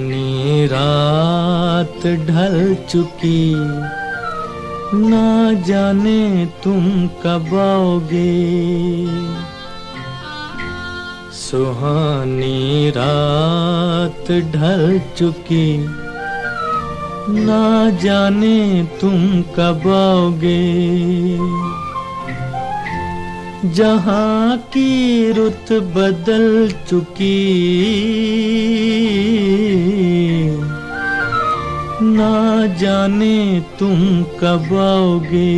सुहानी रात ढल चुकी, ना जाने तुम कब आओगे। सुहानी रात ढल चुकी, ना जाने तुम कब आओगे। जहाँ की रुत बदल चुकी, ना जाने तुम कब आओगे।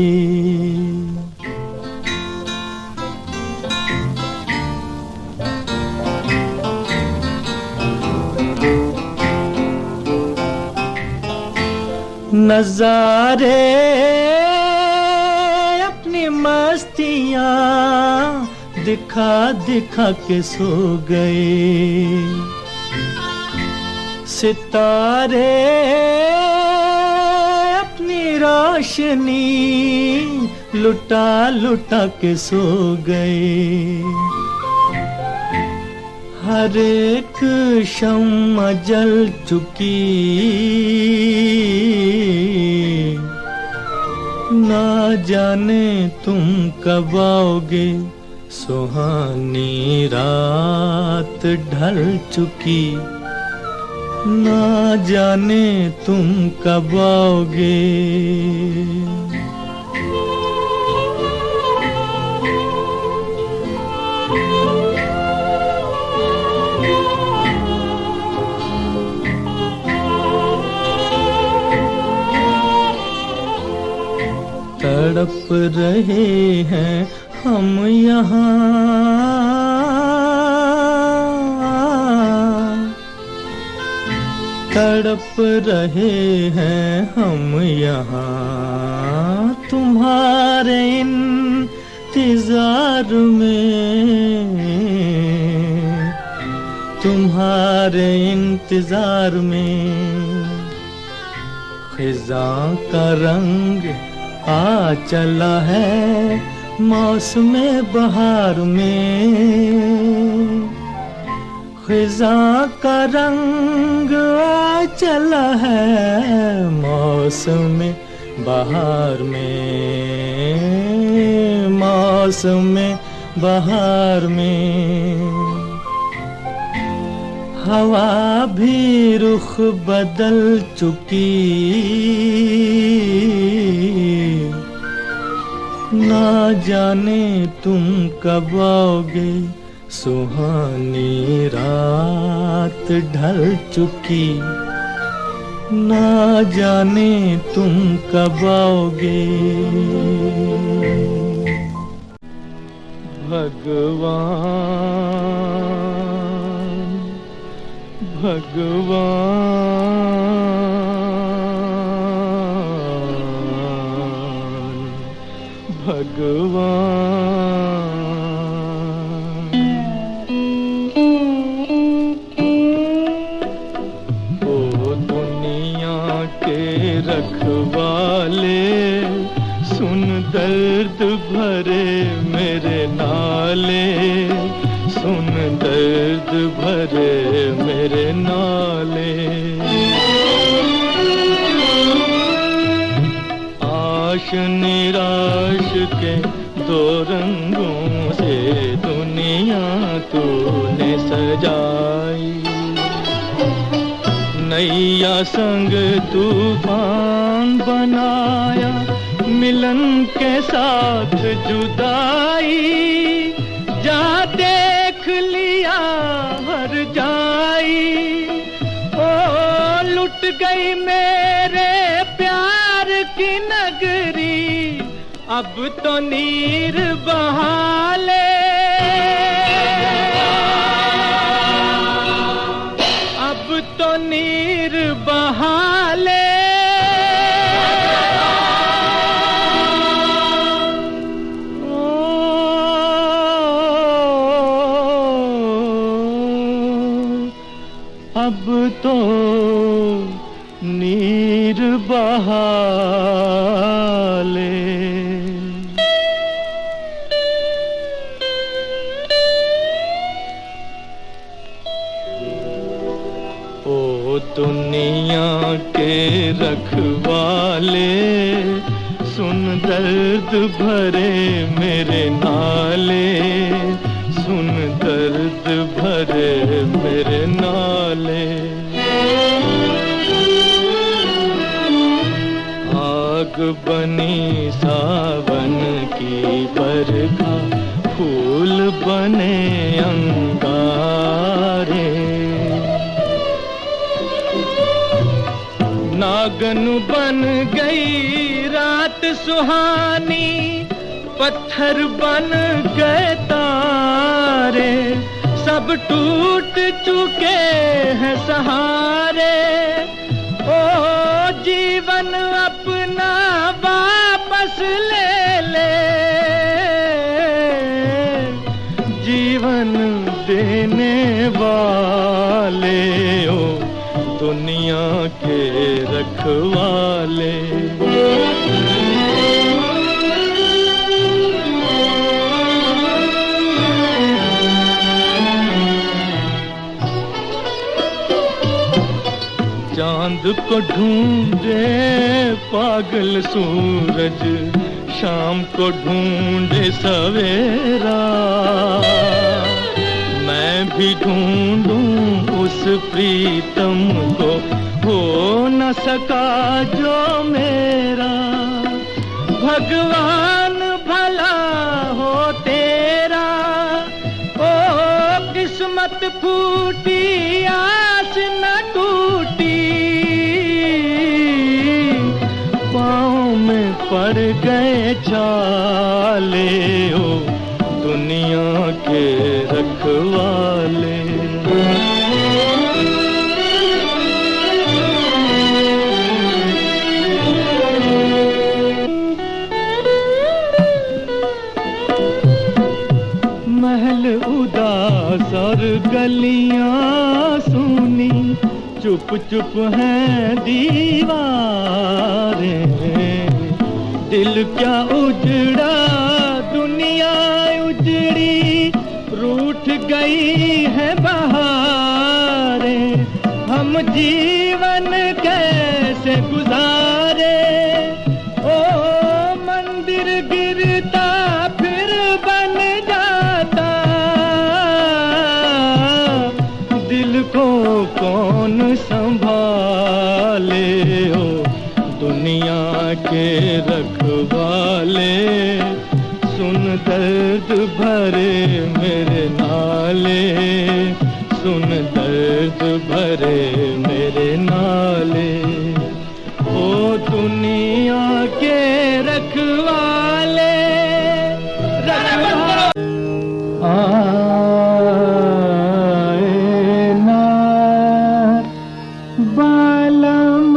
नजारे अपनी मस्तियाँ दिखा दिखा के सो गए। सितारे अपनी रोशनी लुटा लुटा के सो गए। हर एक शम्मा जल चुकी, ना जाने तुम कब आओगे। सुहानी रात ढल चुकी, ना जाने तुम कब आओगे। तड़प रहे हैं हम यहाँ, तड़प रहे हैं हम यहाँ, तुम्हारे इंतजार में, तुम्हारे इंतजार में। खिज़ां का रंग आ चला है मौसम बहार में। खिज़ां का रंग आ चला है मौसम बहार में, मौसम बहार में। हवा भी रुख बदल चुकी, ना जाने तुम कब आओगे। सुहानी रात ढल चुकी, ना जाने तुम कब आओगे। भगवान भगवान भगवान। ओ दुनिया के रखवाले, सुन दर्द भरे मेरे नाले, सुन दर्द भरे मेरे नाले। आश निराश के दो रंगों से दुनिया तूने सजाई। नैया संग तूफान बनाया, मिलन के साथ जुदाई। जा देख लिया हर जाई, ओ लुट गई मेरे प्यार की नगरी। अब तो नीर बहाले, अब तो नीर बहाले। अब तो नीर बहाले। ओ दुनिया के रखवाले, सुन दर्द भरे मेरे नाले, सुन दर्द भरे मेरे नाले। आग बनी सावन की बरखा, फूल बने अंगारे। नागन बन गई रात सुहानी, पत्थर बन गए तारे। सब टूट चुके हैं सहारे, ओ जीवन अपना वापस ले ले। जीवन देने वाले, ओ दुनिया के रखवाले। चांद को ढूंढे पागल सूरज, शाम को ढूंढे सवेरा। मैं भी ढूंढूं उस प्रीतम को, हो न सका जो मेरा। भगवान भला हो तेरा, ओ किस्मत फूटी आस न टूटी। पाँव में पड़ गए छाले, ओ दुनिया के रखवाले। महल उदास और गलियां सूनी, चुप चुप हैं दीवारें। दिल क्या उजड़ा दुनिया उजड़ी, रूठ गई है बहारें। हम जीवन कैसे गुजारे, ओ मंदिर गिरता फिर बन जाता। दिल को कौन संभाले, ओ दुनिया के रखवाले। सुन दर्द भरे मेरे नाले, सुन दर्द भरे मेरे नाले। ओ दुनिया के रखवाले, आए ना बालम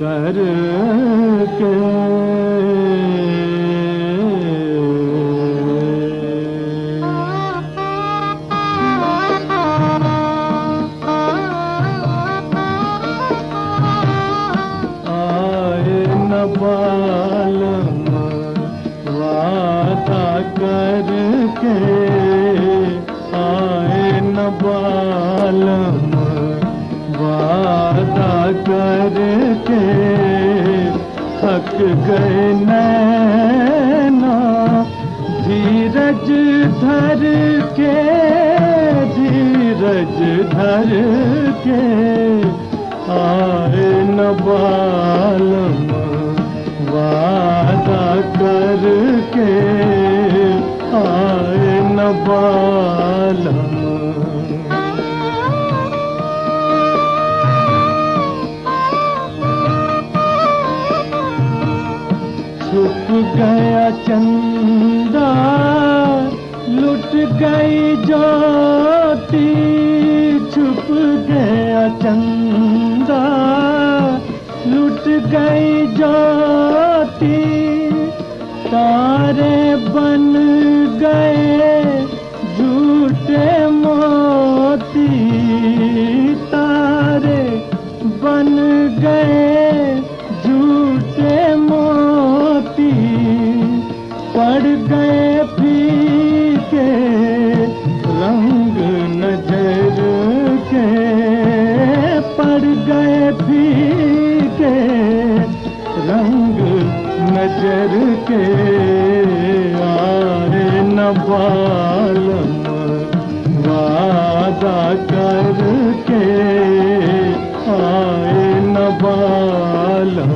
करके। आए न बालम वादा करके, आए न बालम वादा करके। थक गए नैना धीरज धर के, धीरज धर के। आए न बालम वादा करके, आए न बालम। छुप गया चंदा, लुट गई ज्योति। छुप गया चंदा, लुट गई ज्योति। तारे बन गए झूठे मोती। तारे बन गए झूठे मोती। पड़ गए करके आए न बालम, वादा करके आए न बालम।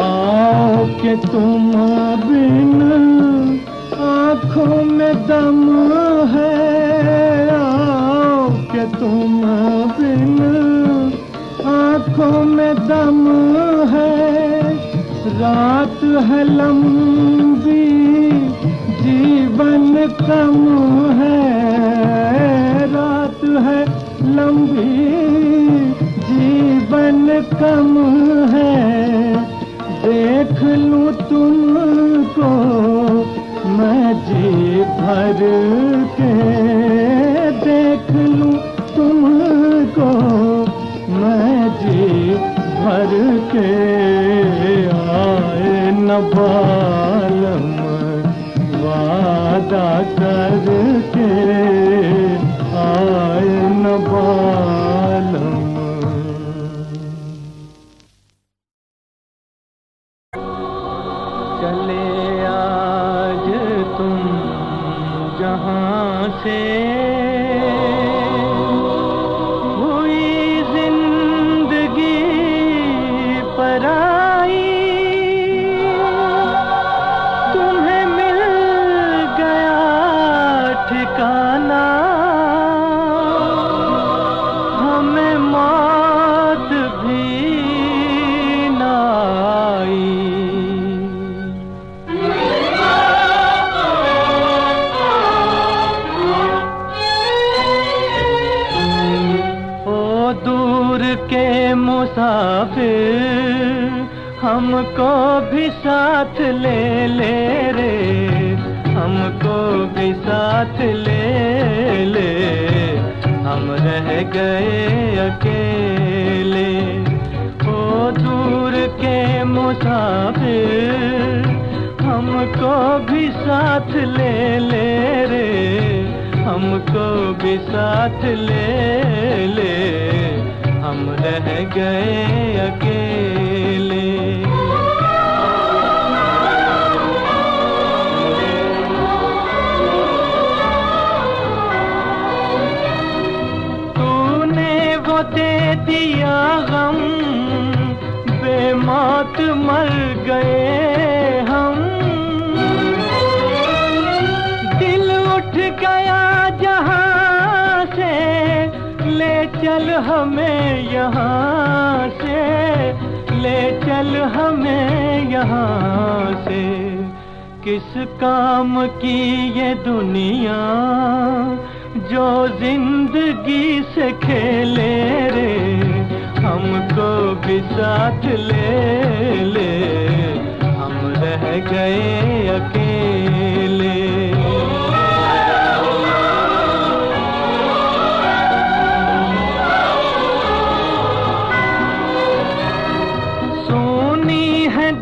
आओ के तुम बिन आँखों में दम है, आओ के तुम बिन आँखों में दम है। रात है लंबी जीवन कम है, रात है लंबी जीवन कम है। देख लूं तुमको मैं जी भर के, देख लूं तुमको मैं जी भर के आए न बालम, वादा करके आए न बालम। चले आज तुम जहां से, हुई जिंदगी पराई, तुम्हें मिल गया ठिकाना, हमें मौत भी न आई। के मुसाफिर हमको भी साथ ले ले रे, हमको भी साथ ले ले, हम रह गए अकेले। ओ दूर के मुसाफिर हमको भी साथ ले ले रे, हमको भी साथ ले ले, हम रह गए अकेले। तूने वो दे दिया गम, बेमौत मर गए हम। दिल उठ गया जहां से, ले चल हमें यहाँ से, ले चल हमें यहाँ से। किस काम की ये दुनिया जो जिंदगी से खेले रे, हमको भी साथ ले ले, हम रह गए अकेले।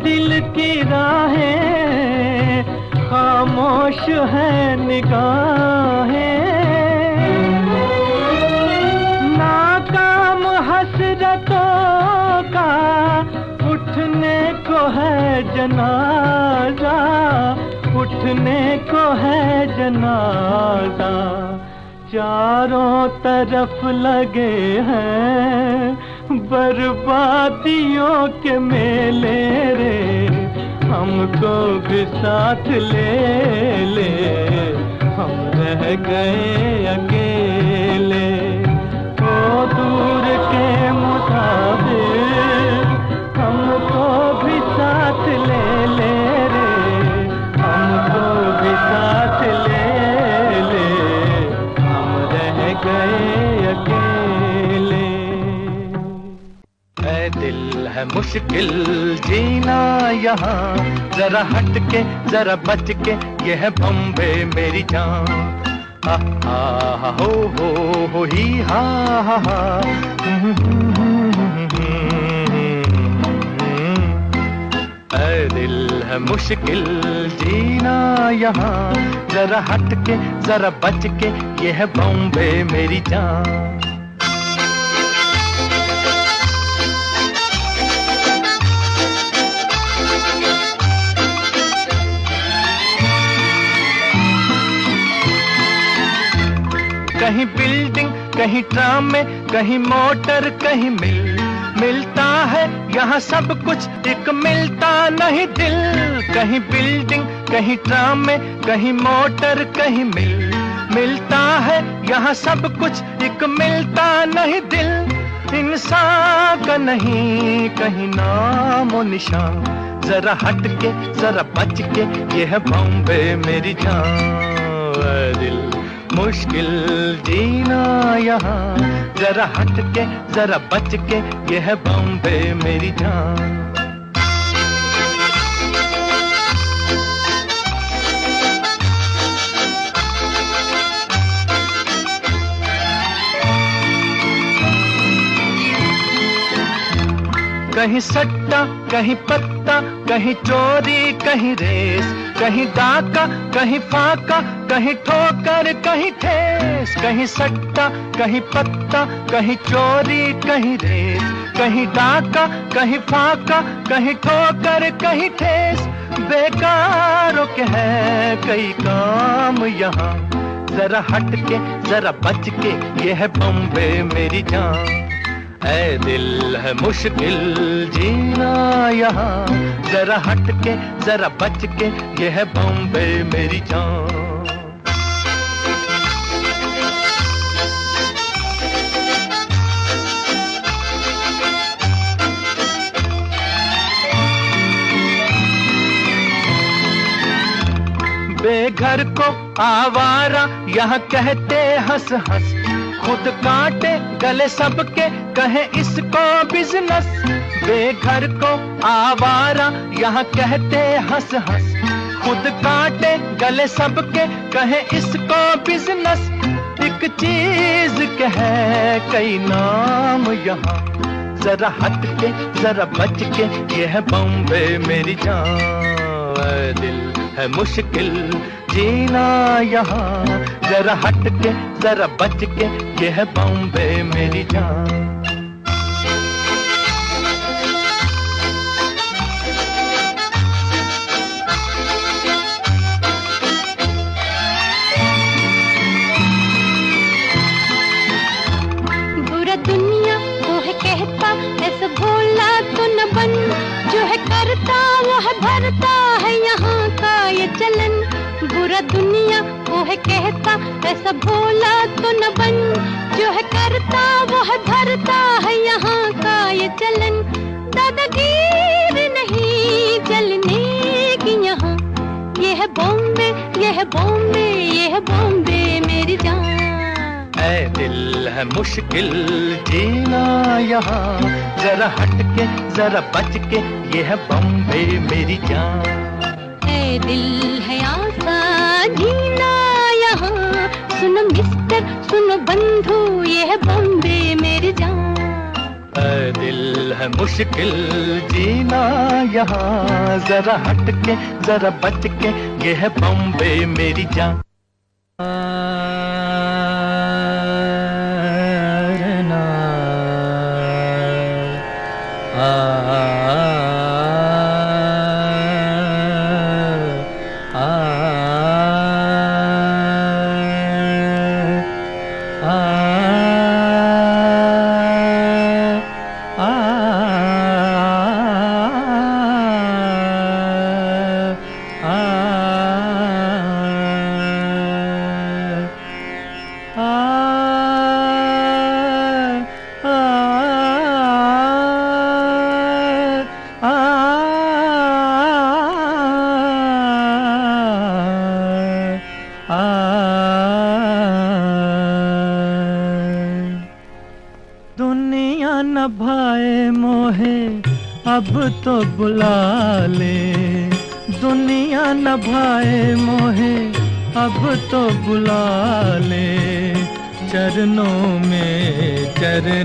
दिल की राहें, खामोश है निगाहें, नाकाम हसरतों का उठने को है जनाजा, उठने को है जनाजा। चारों तरफ लगे हैं बर्बादियों के मेले रे, हमको भी साथ ले ले, हम रह गए अकेले। ओ दूर के मुसाफिर हमको भी साथ ले ले रे, हमको भी साथ ले ले, हम रह गए अकेले। ऐ दिल है मुश्किल जीना यहाँ, जरा हट के जरा बच के, ये है बम्बे मेरी जान। हा हो ही हा हा। ऐ दिल है है मुश्किल जीना यहाँ, जरा हट के जरा बच के, ये है बॉम्बे मेरी जान। कहीं बिल्डिंग, कहीं ट्राम में, कहीं मोटर, कहीं मिलता है यहाँ सब कुछ, एक मिलता नहीं दिल। कहीं बिल्डिंग, कहीं ट्राम में, कहीं मोटर, कहीं मिलता है यहाँ सब कुछ, एक मिलता नहीं दिल। इंसान का नहीं कहीं नामो निशान, जरा हट के जरा बच के, ये है बॉम्बे मेरी जान। दिल मुश्किल जीना यहाँ, जरा हट के जरा बच के, ये है बॉम्बे मेरी जान। कहीं सट्टा, कहीं पत्ता, कहीं चोरी, कहीं रेस, कहीं डाका, कहीं फाका, कहीं ठोकर, कहीं ठेस। कहीं सट्टा, कहीं पत्ता, कहीं चोरी, कहीं रेस, कहीं डाका, कहीं फाका, कहीं ठोकर, कहीं ठेस। बेकारों के है कई काम यहाँ, जरा हट के जरा बच के, ये है बॉम्बे मेरी जान। ऐ दिल है मुश्किल जीना यहाँ, जरा हट के जरा बच के, ये है बॉम्बे मेरी जान। बेघर को आवारा यहाँ कहते हंस हंस, खुद काटे गले सबके कहे इसको बिजनेस। बेघर को आवारा यहाँ कहते हंस हंस, खुद काटे गले सबके कहे इसको बिजनेस। एक चीज के है कई नाम यहाँ, जरा हट के जरा बच के, ये है बॉम्बे मेरी जान। दिल है मुश्किल जीना यहाँ, जरा हट के जरा बच के, ये है बॉम्बे मेरी जान। बुरा दुनिया वो है कहता, ऐसा भोला तो न बन, जो है करता वो है भरता है यहाँ का ये चलन। बुरा दुनिया वो है कहता, ऐसा भोला तो न बन, जो है करता वो है भरता है यहाँ का ये चलन। दादागीर नहीं चलने की यहाँ, ये है बॉम्बे, ये है बॉम्बे, ये है बॉम्बे मेरी जान। ऐ दिल है मुश्किल जीना यहाँ, जरा हट के जरा बच के, ये है बॉम्बे मेरी जान। ऐ दिल है आसान जीना यहाँ, सुनो मिस्टर सुनो बंधु, ये है बॉम्बे मेरी जान। ऐ दिल है मुश्किल जीना यहाँ, जरा हट के जरा बच के, ये है बॉम्बे मेरी जान। दुनिया न भाए मोहे अब तो बुला ले, दुनिया न भाए मोहे अब तो बुला ले। चरणों में तेरे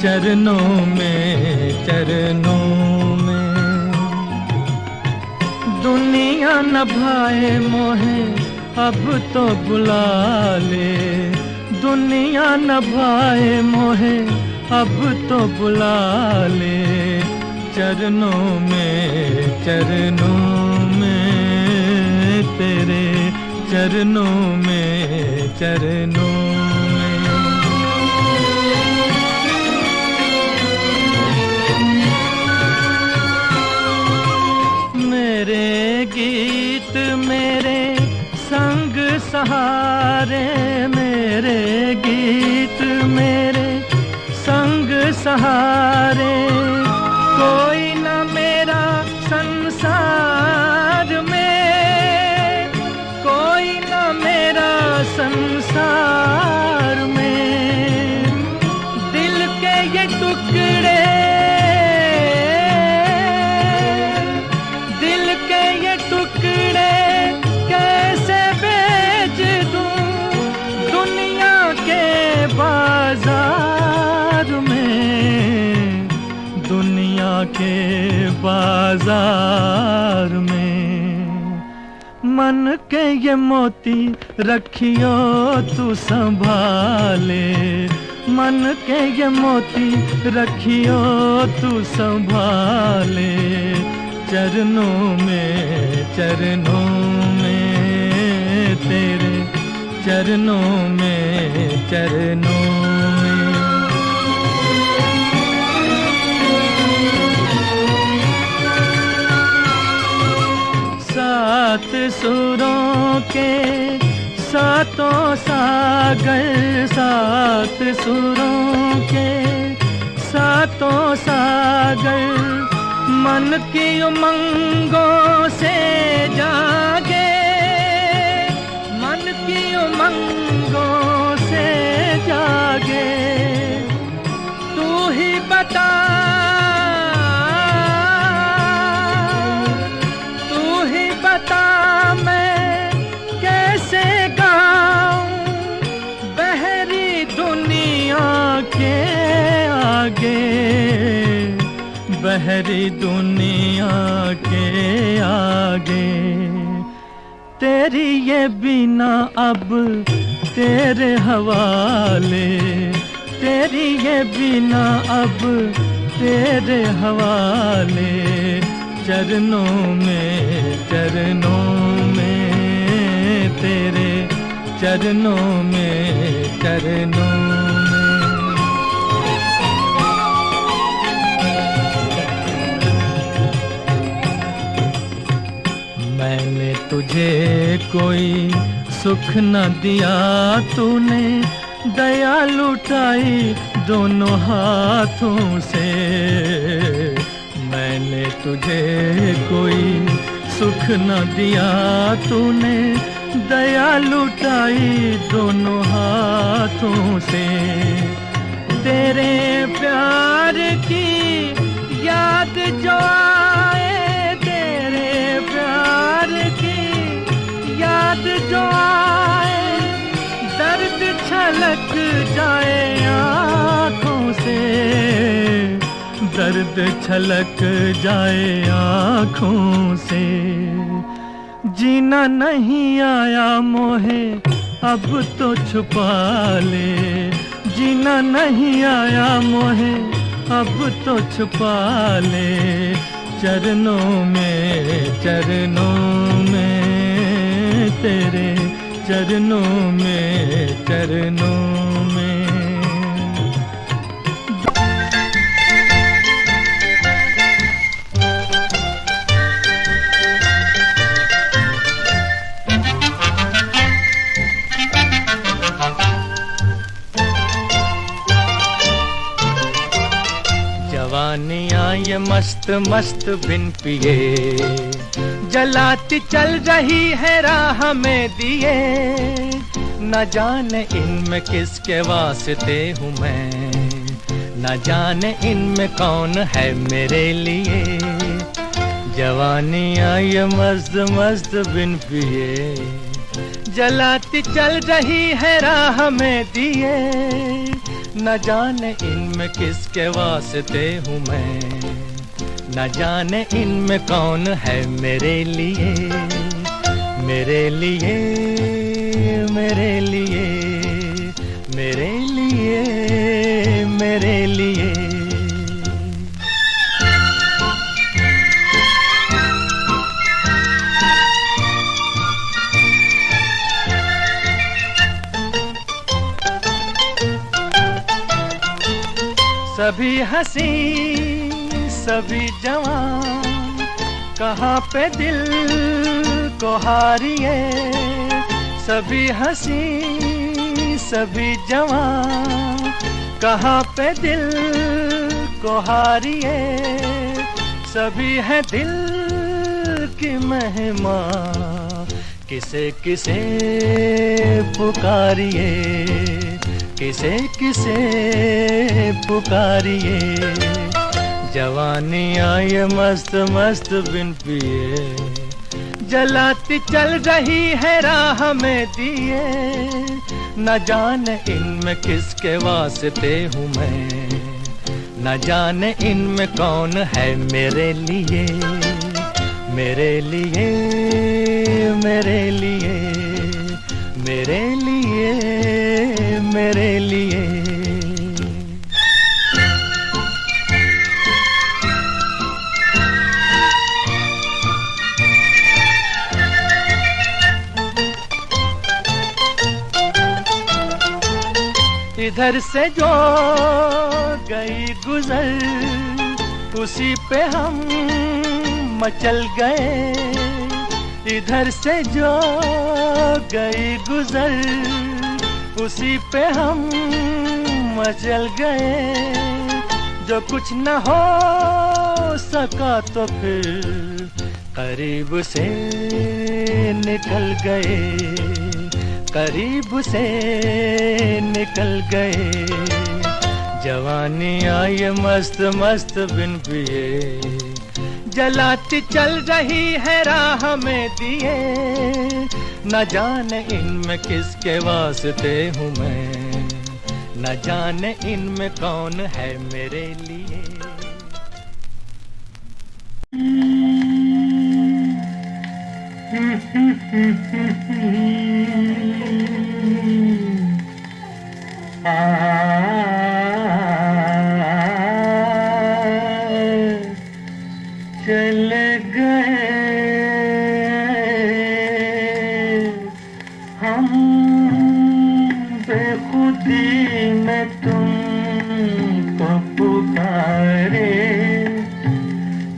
चरणों दुनिया न भाए मोहे अब तो बुला ले, दुनिया न भाए मोहे अब तो बुला ले, चरणों में तेरे, चरणों में मेरे गीत मेरे संग सहारे, मेरे गीत मेरे संग सहारे, कोई न मेरा संसार में, कोई न मेरा संसार में, दिल के ये टुकड़े, दिल के ये टुकड़े कैसे बेच दूं दुनिया के बाजार में, दुनिया के बाजार में। मन के ये मोती रखियो तू संभाले, मन के ये मोती रखियो तू संभाले, चरणों में तेरे, चरणों में सात सुरों के सातों सागर, सात सुरों के सातों सागर, मन की उमंगों से जागे, मन की उमंगों से जागे, तू ही बता, तू ही बता मैं कैसे गाऊं बहरी दुनिया के आगे, बहरी दुनिया के आगे। तेरी ये बिना अब तेरे हवाले, तेरी ये बिना अब तेरे हवाले, चरणों में तेरे, चरणों में मैंने तुझे कोई सुख न दिया, तूने दया लुटाई दोनों हाथों से, मैंने तुझे कोई सुख न दिया, तूने दया लुटाई दोनों हाथों से, तेरे प्यार की याद जो आए, तेरे प्यार की याद जो आए, दर्द छलक जाए आँखों से, दर्द छलक जाए आँखों से, जीना नहीं आया मोहे अब तो छुपा ले, जीना नहीं आया मोहे अब तो छुपा ले, चरणों में तेरे, चरणों में जवानियाँ ये मस्त मस्त बिन पिए, जलाती चल रही है राह में दिए, न जाने इनमें किसके वास्ते हूँ मैं, न जाने इनमें कौन है मेरे लिए, जवानियाँ ये मस्त मस्त बिन पिए, जलाती चल रही है राह में दिए, न जाने इनमें किसके वास्ते हूँ मैं, न जाने इनमें कौन है मेरे लिए, मेरे लिए, मेरे लिए, मेरे लिए, मेरे लिए। सभी हंसी सभी जवान, कहाँ पे दिल को हारिए। सभी हंसी सभी जवान, कहाँ पे दिल को हारिए। सभी है दिल की महिमा, किसे किसे पुकारिए, किसे किसे पुकारिए। जवानी आए मस्त मस्त बिन पिए, जलाती चल रही है राह में दिए। न जाने इनमें किसके वास्ते हूँ मैं, न जाने इनमें कौन है मेरे लिए, मेरे लिए, मेरे लिए, मेरे लिए, मेरे लिए। इधर से जो गई गुजर, उसी पे हम मचल गए। इधर से जो गई गुजर, उसी पे हम मचल गए। जो कुछ न हो सका तो फिर करीब से निकल गए, करीब से निकल गए। जवानी आई मस्त मस्त बिन पिए, जलाती चल रही है राह में दिए। न जाने इनमें किसके वास्ते हूँ मैं, न जाने इनमें कौन है मेरे लिए। चले गए हम बेखुदी में तुमको पुकारे।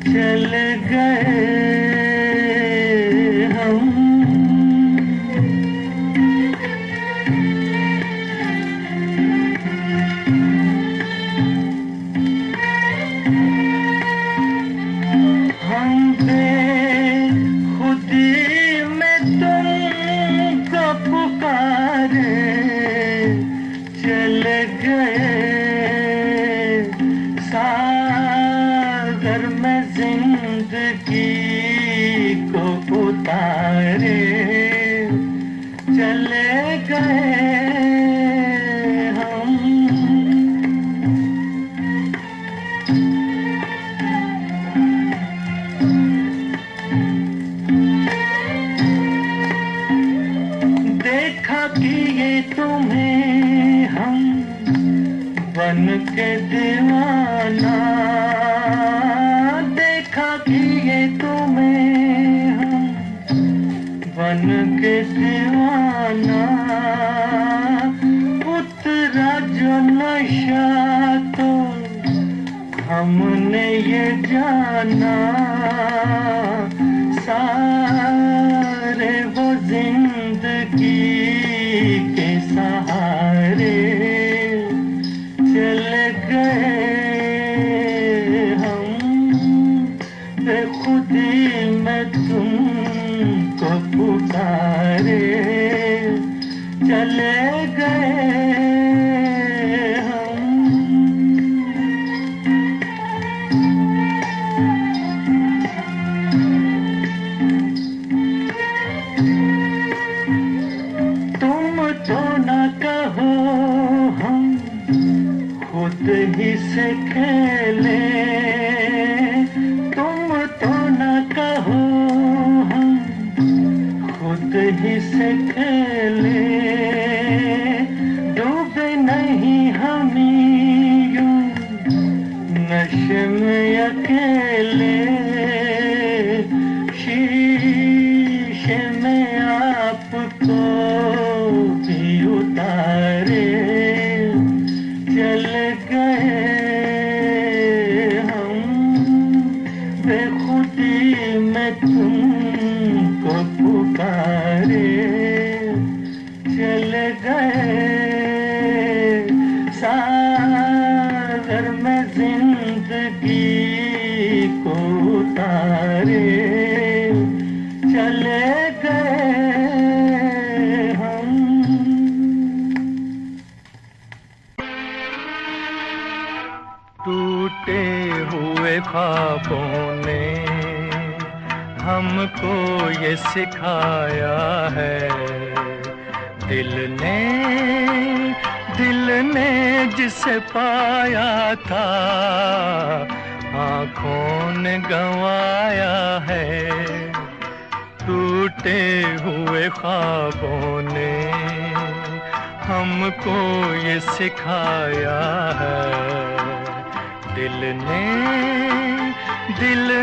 चले गए हम सागर में जिंदगी को उतारे। चले गए हम देखा कि ये तुम्हें हम बन के दीवाना, देखा कि ये तुम्हें हम बन के दीवाना। उतरा जो नशा तो हमने ये जाना, सारे वो जिंदगी के सहारे चले गए हम बेखुदी में तुमको पुकारे। चले गए हम तुम तो ना कहो हम खुद ही से खेले। से खेले, डूबे नहीं हम यूं नशे में अकेले, शीशे में आपको भी उतारे चले गए हम, बेखुदी में तुमको पुकारे चले गए, सागर में जिंदगी को उतारे चले गए हम। टूटे हुए ख्वाबों ने हमको ये सिखाया है, दिल ने जिसे पाया था आँखों ने गंवाया है। टूटे हुए ख्वाबों ने हमको ये सिखाया है, दिल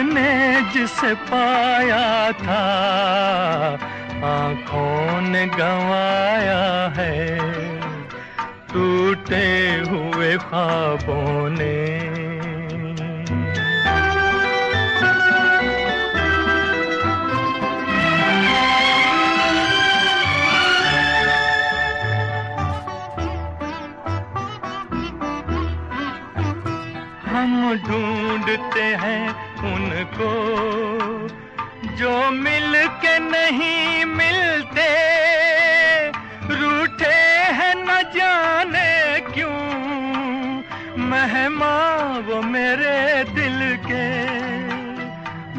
ने जिसे पाया था आँखों ने गंवाया है। टूटे हुए ख्वाबों ने हम ढूंढते हैं उनको जो मिल के नहीं मिलते, रूठे हैं न जाने क्यों मेहमां वो मेरे दिल के,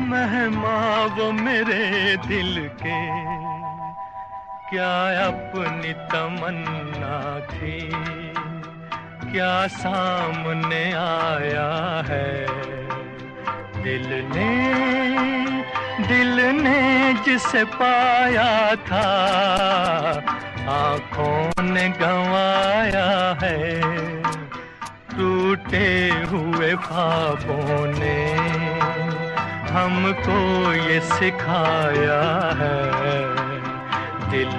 मेहमां वो मेरे दिल के। क्या अपनी तमन्ना थी क्या सामने आया है, दिल ने जिसे पाया था आँखों ने गंवाया है। टूटे हुए ख्वाबों ने हमको ये सिखाया है, दिल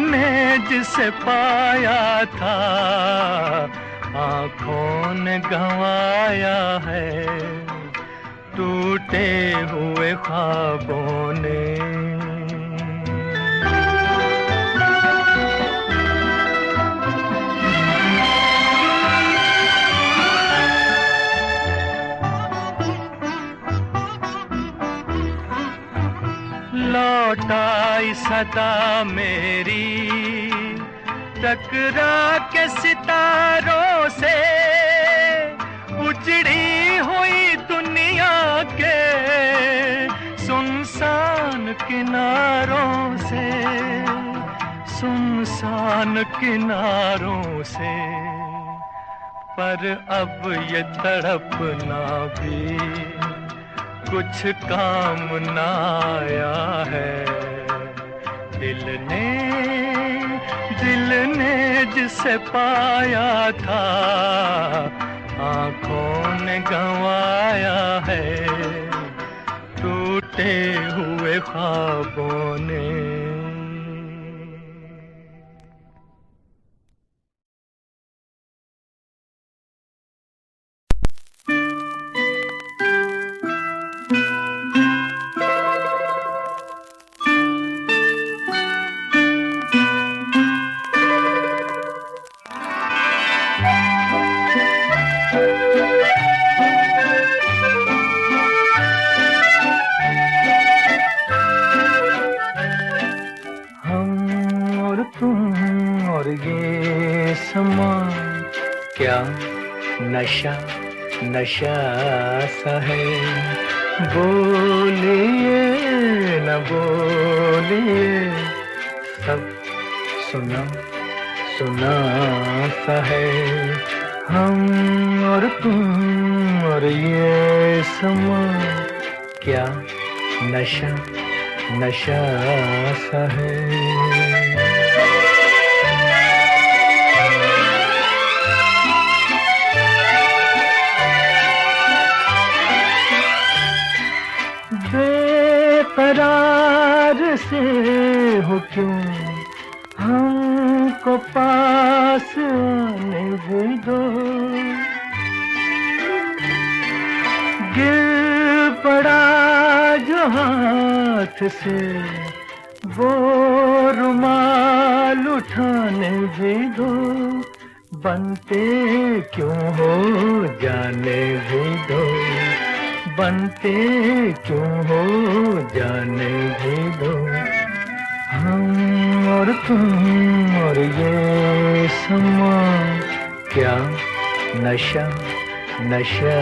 ने जिसे पाया था आँखों ने गंवाया है। टूटे हुए ख्वाबों ने लौट आई सदा मेरी टकरा के सितारों से, उजड़ी हुई दुनिया के सुनसान किनारों से, सुनसान किनारों से। पर अब ये तड़पना भी कुछ काम न आया है, दिल ने जिसे पाया था आँखों ने गंवाया है। टूटे हुए ख्वाबों ने क्या नशा नशा सा है, बोलिए न बोलिए सब सुना सुना सा है। हम और तुम और ये समा क्या नशा नशा सा है। बेकरार से हो क्यों, हमको पास आने भी दो। गिर पड़ा जो हाथ से वो रुमाल उठाने भी दो। बनते क्यों हो जाने भी दो, बनते क्यों हो जाने भी दो। हम और तुम और ये समा, क्या नशा नशा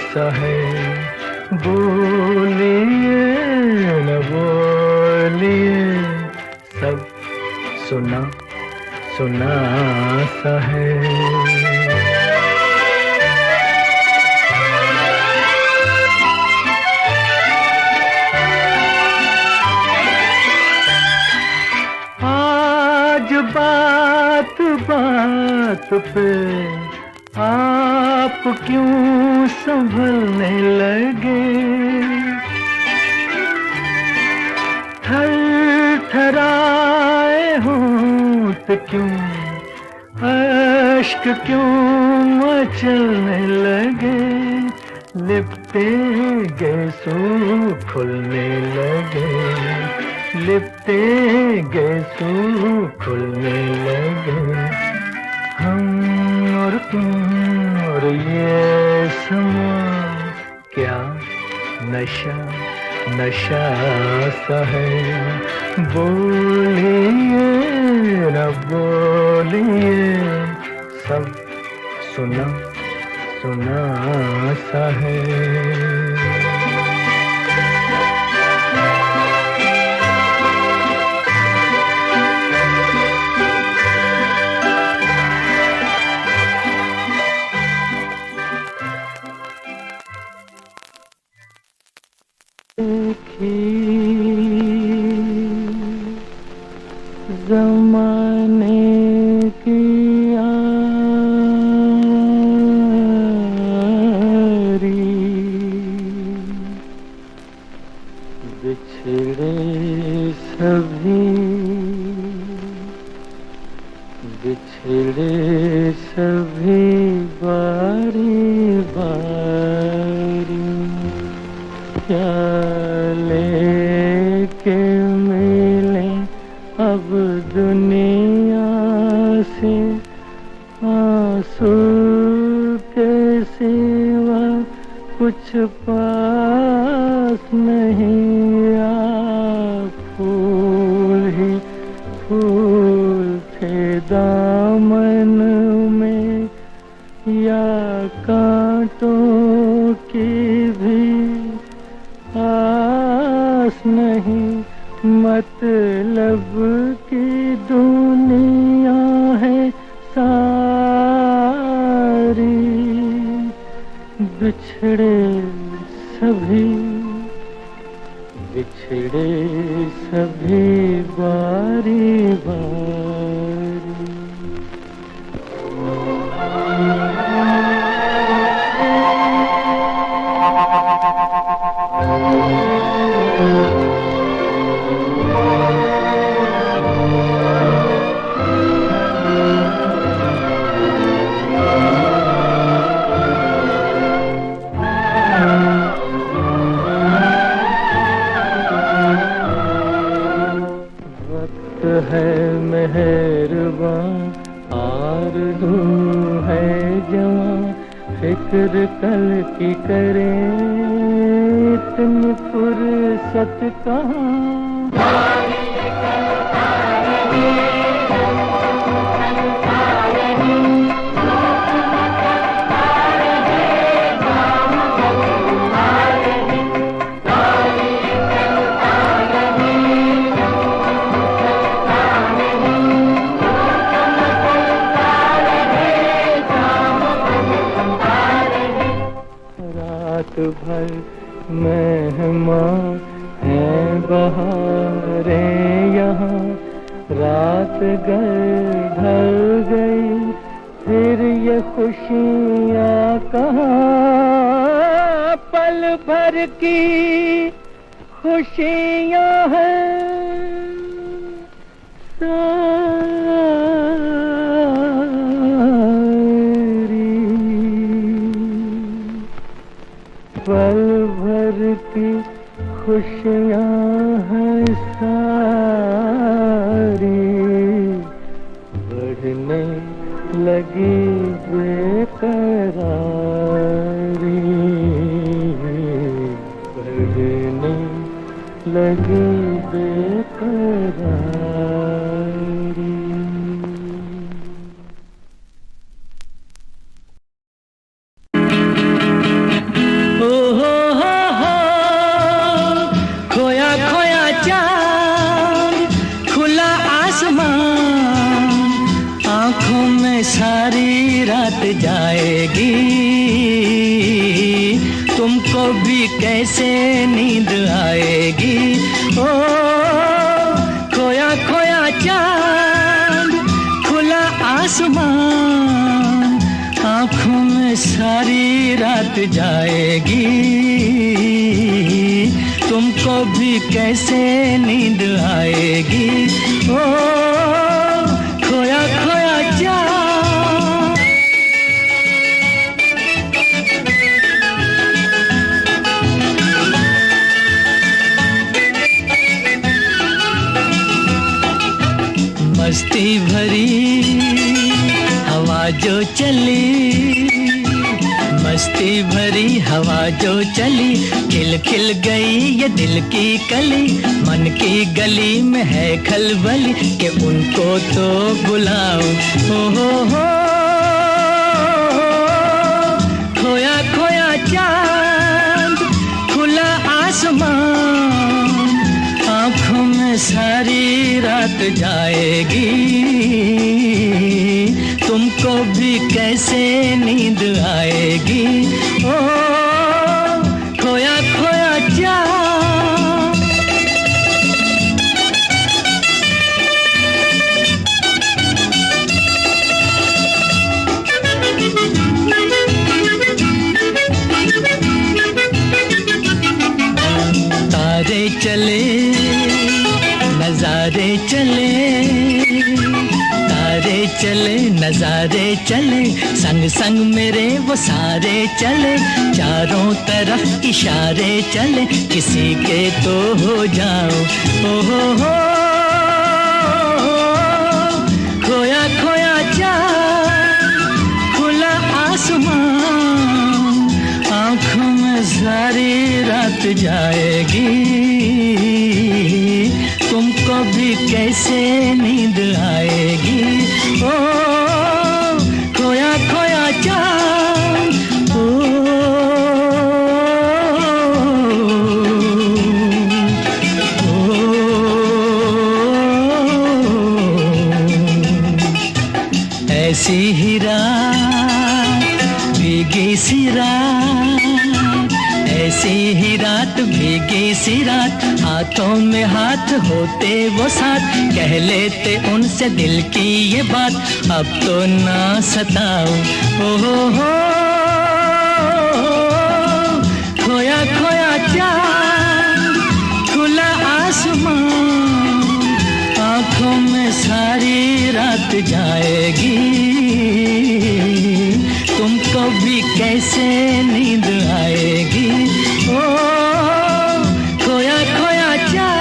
सा है। बोलिए न बोलिए, सब सुना सुना सा है। बात बात पे आप क्यों संभलने लगे। थर थराए होंठ क्यों, अश्क क्यों मचलने लगे। लिपटे गए सो खुलने लगे, लिपटे गए सो खुलने लगे। हम और तुम और ये समा, क्या नशा नशा सा है। बोलिए न बोलिए, सब सुना सुना सा है। ज़माने की यारी, बिछड़े सभी बिछड़े सभी बारी बारी। क्या लेके मिले अब दुनिया से, आंसू के सिवा कुछ पास नहीं। आप फूल ही फूल थे दामन में, या कांटों की भी आस नहीं। मतलब की दुनिया है सारी, बिछड़े सभी बिछड़े सभी बारी बारी। है मेहरबान, आरज़ू है जवां, फिक्र कल की करें, इतनी फुर्सत कहाँ। रात भर मेहमान है हैं बहारें यहाँ, रात गए ढल गई, फिर ये खुशियाँ कहाँ, पल भर की खुशियाँ हैं पल भर की खुशियाँ हैं सारी, बढ़ने लगी बेकरारी, बढ़ने लगी बेकरारी। सारी रात जाएगी, तुमको भी कैसे नींद आएगी। ओ खोया खोया चांद, खुला आसमान, आँखों में सारी रात जाएगी, तुमको भी कैसे नींद आएगी। ओ खोया खोया चांद। मस्ती भरी हवा जो चली, मस्ती भरी हवा जो चली, खिल खिल गई ये दिल की कली, मन की गली में है खलबली कि उनको तो बुलाओ। हो खोया खोया चांद, खुला आसमान, आँखों में सारी रात जाएगी, तुमको भी कैसे नींद आएगी। ओ खोया खोया चांद। तारे चले नजारे चले, तारे चले नजारे चले, संग संग मेरे वो सारे चले, चारों तरफ इशारे चले, किसी के तो हो जाओ। हो खोया खोया चांद, खुला आसमान, आँखों में सारी रात जाएगी, तुमको भी कैसे नींद आएगी। ओ खोया खोया चांद। ओ ऐसी ही रात भीगी सी रात, ऐसी ही रात भीगी सी रात, हाथों में हाथ होते वो साथ, कह लेते उनसे दिल की ये बात, अब तो ना सताओ। हो खोया खोया चांद, खुला आसमान, आँखों में सारी रात जाएगी, तुमको भी कैसे नींद आएगी। ओ खोया खोया चांद।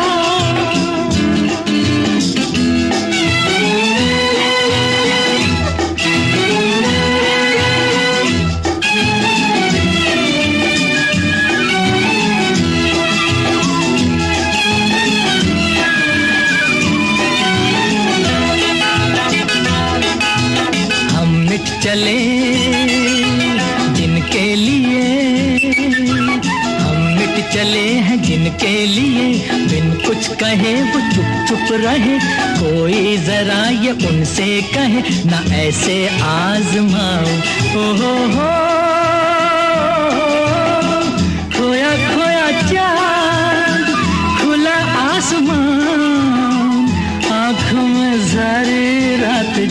हम मिट चले जिनके लिए, हम मिट चले हैं जिनके लिए, बिन कुछ कहे वो चुप चुप रहे, कोई जरा ये उनसे कहे ना ऐसे आजमाओ। हो खोया खोया चांद, खुला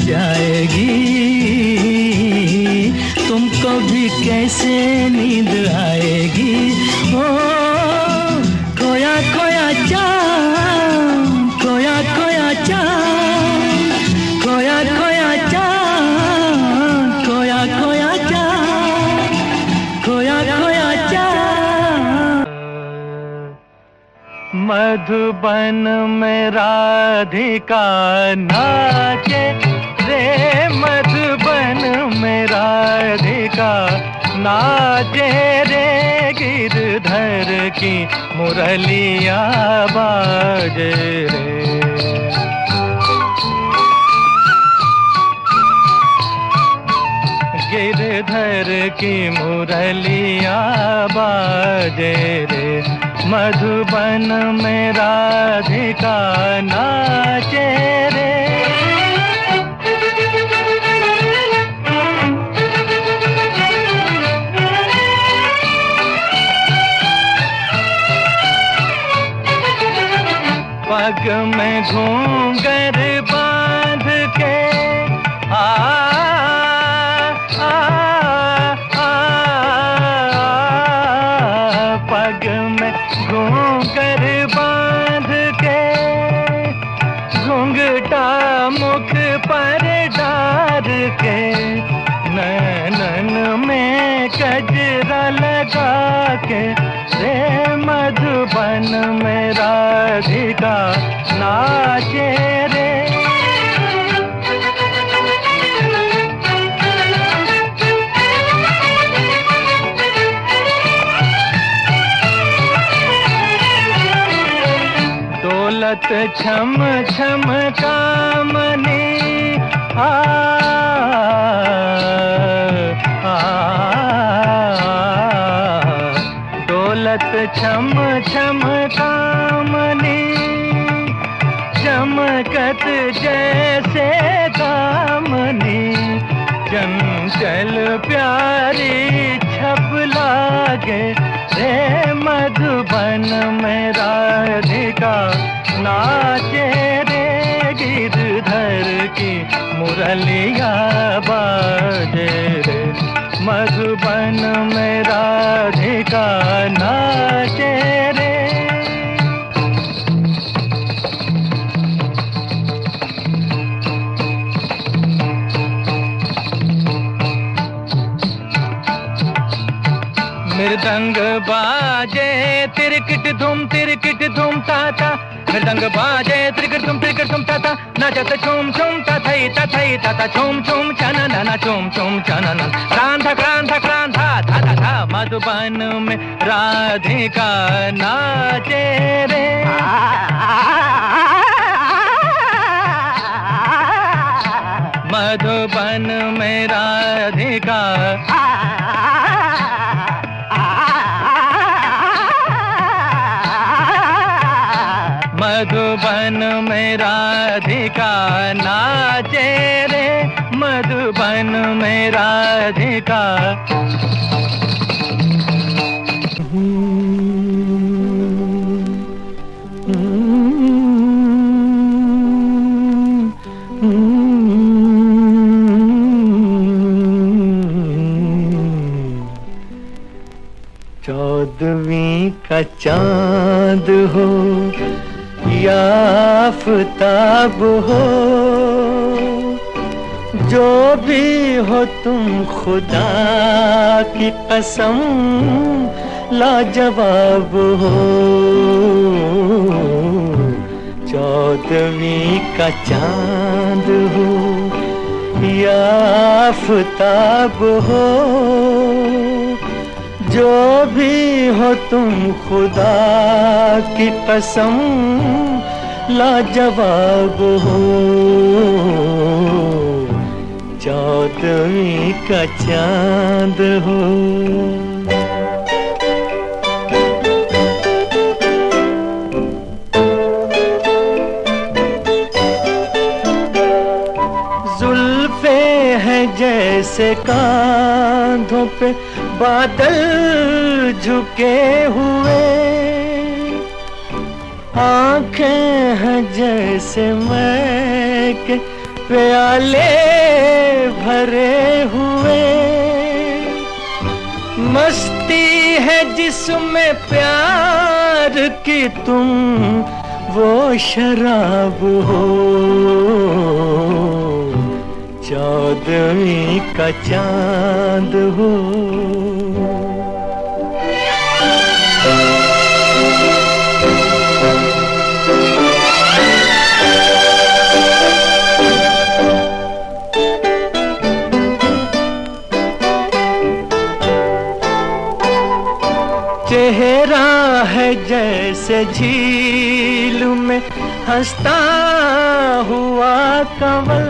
जाएगी, तुमको भी कैसे नींद आएगी। ओ खोया खोया चाँद, खोया खोया चाँद, खोया खोया चाँद, खोया खोया चाँद, खोया खोया चाँद। मधुबन में राधिका नाचे रे, मधुबन में राधिका नाचे रे, गिरधर की मुरलिया बाजे रे। गिरधर की मुरलिया बाजे रे, मधुबन में राधिका नाचे रे। पग में घूंघर बांध के पग में घूंघर बांध के, घूंघटा मुख पर डार के, नैनन में कजरा लगा के रे, मधुबन में राधिका नाचे रे। दौलत छम छम कामनी दौलत छम छम कामनी, चमकत जैसे दामनी, चंचल प्यारी छप लागे रे, मधुबन में राधिका नाचे रे, गिरधर की मुरलिया बाजे रे, मधुबन में राधिका नाचे रे। मृदंग बाजे तिरकिट धूम ताता, मृदंग बाजे तिरकिट धूम ताता, नाचत छूम छूम तथई तथई तथा छूम छूम चनना छूम छूम चनना, क्रांधा क्रांधा क्रांधा था था था, मधुबन में राधिका नाचे रे। मधुबन में राधिका मधुबन में राधिका नाचे रे, मधुबन में राधिका। चौदहवीं का चांद हो या आफताब हो, जो भी हो तुम खुदा की कसम लाजवाब हो। चौदहवीं का चांद हो या आफताब हो, जो भी हो तुम खुदा की कसम लाजवाब हो। चौदहवीं का चांद हो। जुल्फे हैं जैसे कांधों पे बादल झुके हुए, आंखें हैं जैसे मैं के प्याले भरे हुए, मस्ती है जिसमें प्यार की तुम वो शराब हो, 14वीं का चांद हो। चेहरा है जैसे झील में हंसता हुआ कंवल,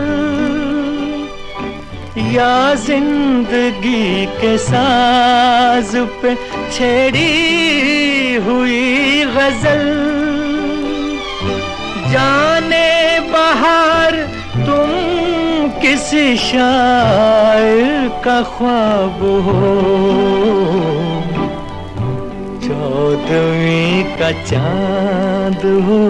या जिंदगी के साज पे छेड़ी हुई गजल। जाने बहार तुम किसी शायर का ख्वाब हो, 14वीं का चांद हो।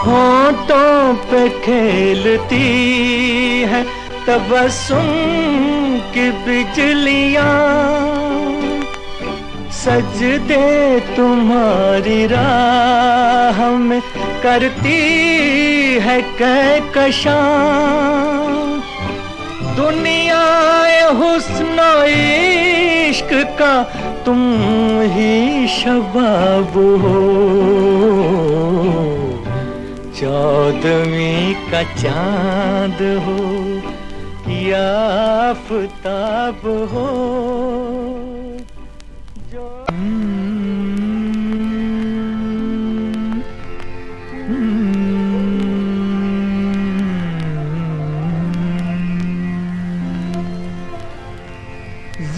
होंठों पे खेलती है तबस्सुम की बिजलियां, सजदे तुम्हारी राह में करती है कहकशां। दुनिया हुस्न इश्क का तुम ही शबाब हो, 14वीं का चांद हो या आफताब हो।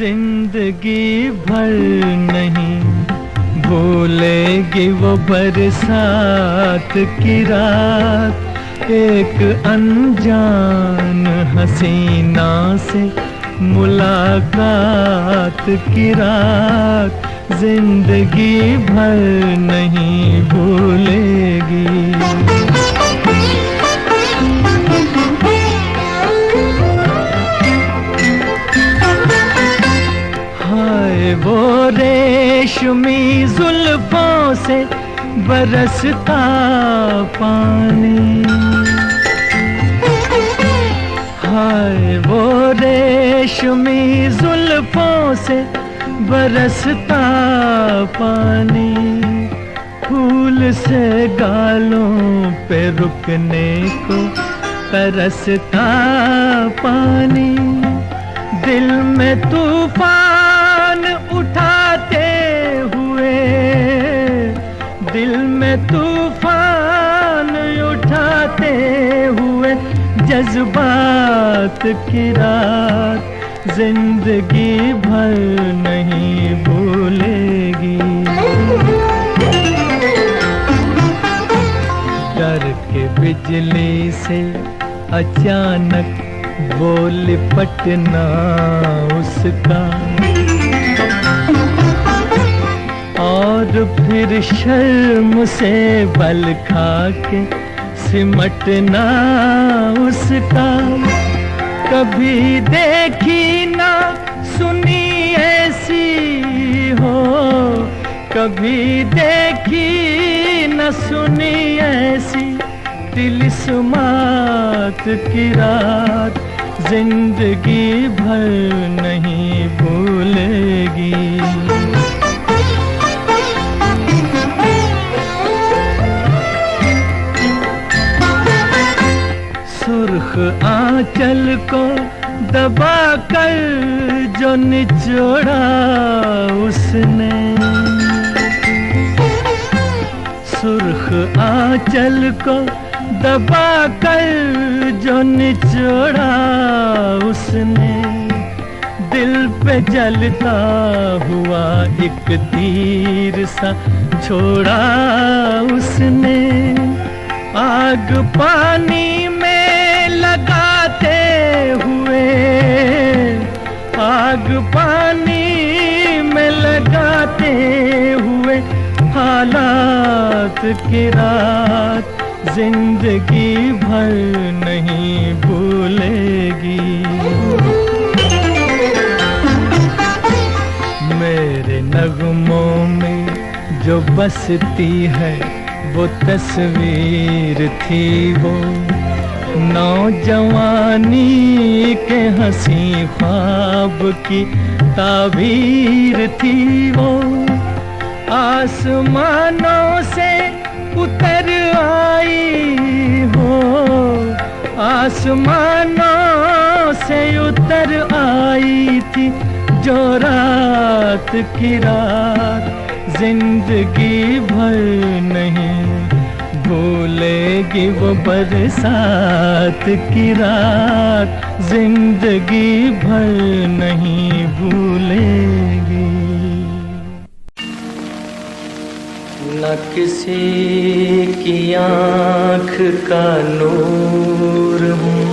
जिंदगी भर नहीं भूलेगी वो बरसात की रात, एक अनजान हसीना से मुलाकात की रात, जिंदगी भर नहीं भूलेगी। वो रेशमी जुल्फों से बरसता पानी, हाय वो रेशमी जुल्फों से बरसता पानी, फूल से गालों पे रुकने को तरसता पानी, दिल में तूफान उठाते हुए, दिल में तूफान उठाते हुए जज्बात की रात, जिंदगी भर नहीं भूलेगी। डर के बिजली से अचानक वो लिपटना उसका, और फिर शर्म से बल खा के सिमटना उसका। कभी देखी ना सुनी ऐसी हो, कभी देखी न सुनी ऐसी तिलिस्मात की रात, जिंदगी भर नहीं भूलेगी। सुर्ख आंचल को दबा कर जो निचोड़ा उसने, सुर्ख आंचल को दबा कर जो निचोड़ा उसने, दिल पे जलता हुआ एक तीर सा छोड़ा उसने। आग पानी में लगाते हुए, आग पानी जगाते हुए हालात की रात जिंदगी भर नहीं भूलेगी। मेरे नगमों में जो बसती है वो तस्वीर थी, वो नौजवानी के हंसी ख्वाब की ताबीर थी। वो आसमानों से उतर आई हो, आसमानों से उतर आई थी जो रात की रात जिंदगी भर नहीं भूलेगी। वो बरसात की रात जिंदगी भर नहीं भूलेगी। न किसी की आँख का नूर हूँ,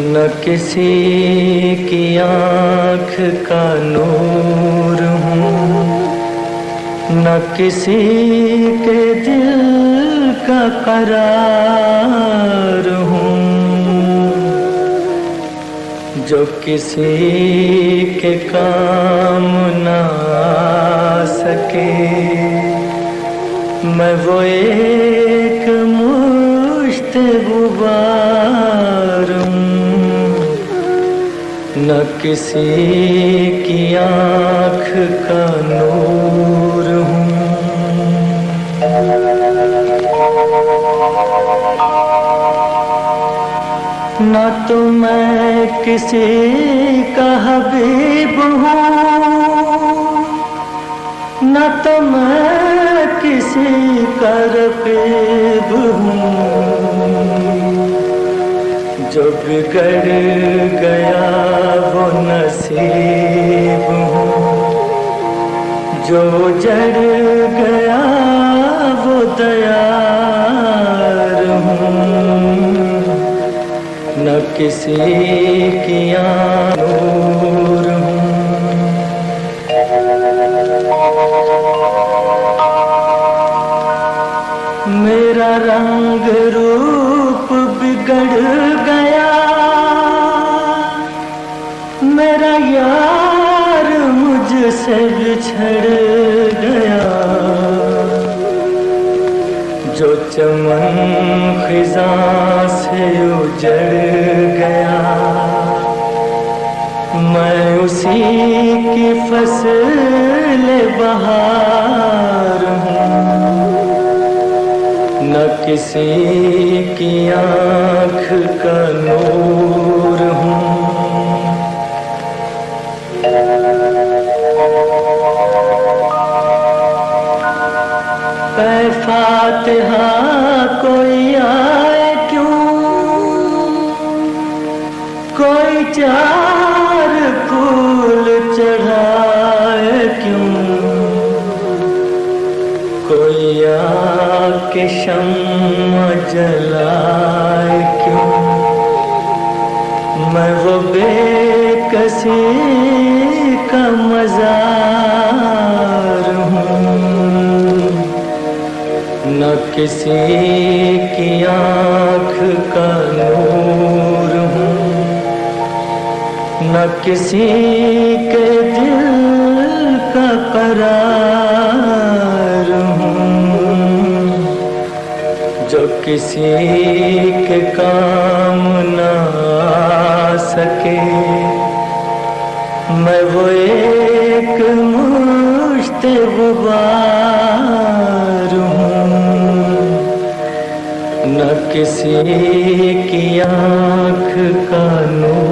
न किसी की आँख का नूर हूँ, न किसी के दिल का करार हूँ। जो किसी के काम ना आ सके, मैं वो एक मुश्त गुबार हूँ। न किसी की आँख का नूर हूँ। न तो मैं किसी का हबीब हूँ, न तो मैं किसी का रकीब हूँ। जो बिगड़ गया वो नसीब हूँ, जो जड़ गया वो दयार हूँ। न किसी की आँख नूर हूँ। मेरा रंग रूप बिगड़ गया, मेरा यार मुझसे बिछड़ गया। जो चमन खिज़ां से उजड़ गया, मैं उसी की फसल बहार हूँ। न किसी की आँख का नूर हूँ। ऐ फातिहा कोई आए क्यों, कोई चार फूल चढ़ाए क्यों, कोई आके शम्मा जलाए क्यों। मैं वो बेकसी का मज़ार हूँ। न किसी की आँख का नूर हूँ, न किसी के दिल का करार हूँ। जो किसी के काम ना आ सके, मैं वो एक मुश्त गुबार हूँ। न किसी की आँख का नूर